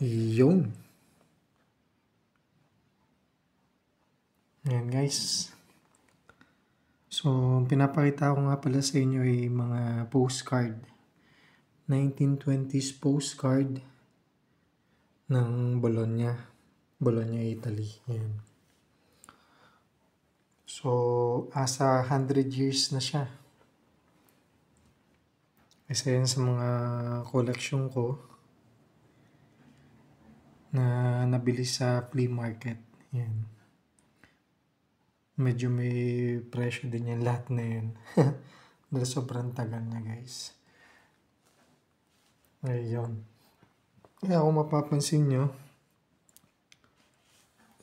Yun. Ayan guys. So, pinapakita ko nga pala sa inyo ay mga postcard. 1920s postcard ng Bologna. Bologna, Italy. Ayan. So, asa 100 years na siya. Isa yan sa mga koleksyon ko na nabili sa flea market. Yan. Medyo may presyo din yan lahat na yan. Dahil sobrang tagal na guys. Ayun. Kaya kung mapapansin nyo,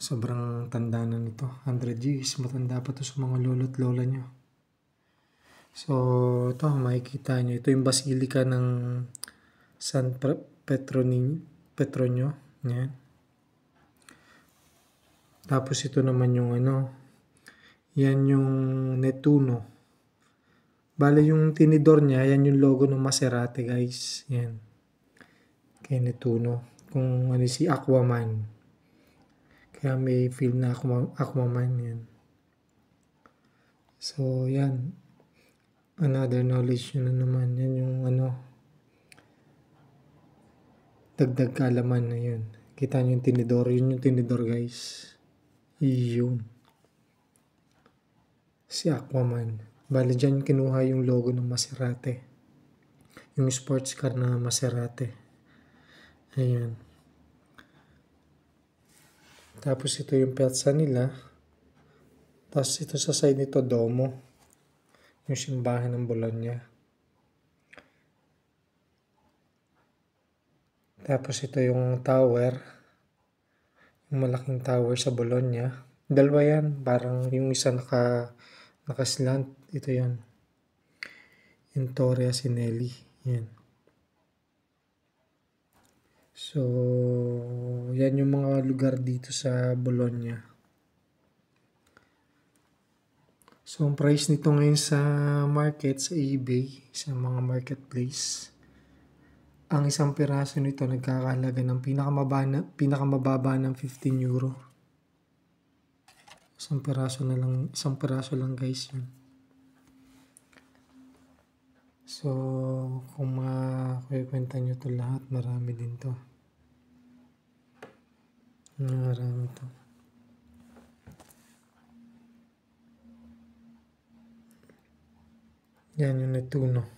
sobrang tanda na nito. 100 years. Matanda pa to sa mga lolo't lola nyo. So, ito makikita nyo. Ito yung basilika ng San Petronio. Yan. Tapos ito naman yung yan yung Nettuno. Bale yung tinidor niya, yan yung logo ng Maserati guys. Yan. Kay Nettuno. Kung si Aquaman. Kaya may film na Aquaman yan. So yan. Another knowledge yun na naman. Yan yung dagdag kaalaman na yun. Kita nyo yung tinidor. Yun yung tinidor guys. Yun. Si Aquaman. Bale dyan kinuha yung logo ng Maserati. Yung sports car na Maserati. Ayan. Tapos ito yung piazza nila. Tapos ito sa side nito Domo. Yung simbahan ng Bologna. Tapos ito yung tower. Yung malaking tower sa Bologna. Dalawa yan. Parang yung isa nakaslant. Ito yan. Yung Torre Asinelli. Yan. So, yan yung mga lugar dito sa Bologna. So, ang price nito ngayon sa market, sa eBay, sa mga marketplace, ang isang piraso nito nagkakahalaga ng pinakamababa ng 15 euro. Isang piraso lang guys yun. So, kung makikwenta nyo to lahat, marami din to. Marami to. Yan yung Nettuno.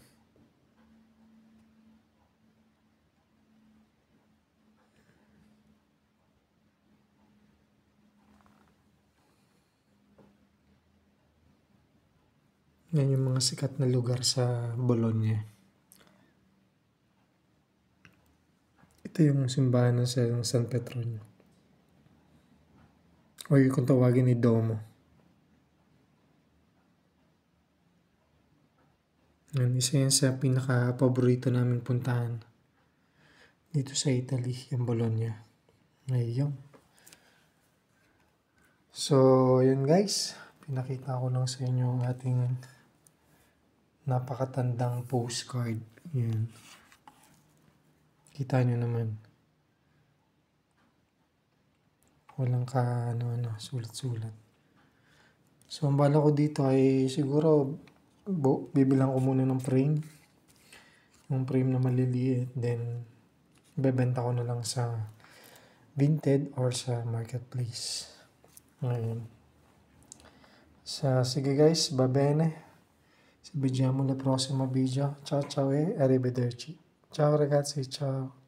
Yan yung mga sikat na lugar sa Bologna. Ito yung simbahan ng San Petronio. O yung kung tawagin ni Domo. Yan, isa yan sa pinaka-paborito namin puntahan. Dito sa Italy, yung Bologna. Ayun. So, yun guys. Pinakita ko lang sa inyo ang ating napakatandang postcard. Yan. Kita nyo naman. Walang sulat-sulat. So, ang bala ko dito ay siguro bibilang ko muna ng frame. Yung frame na maliliit. Then, bebenta ko na lang sa Vinted or sa marketplace. Ngayon. Sige guys, va bene. Ci vediamo nel prossimo video. Ciao ciao e arrivederci. Ciao ragazzi, ciao.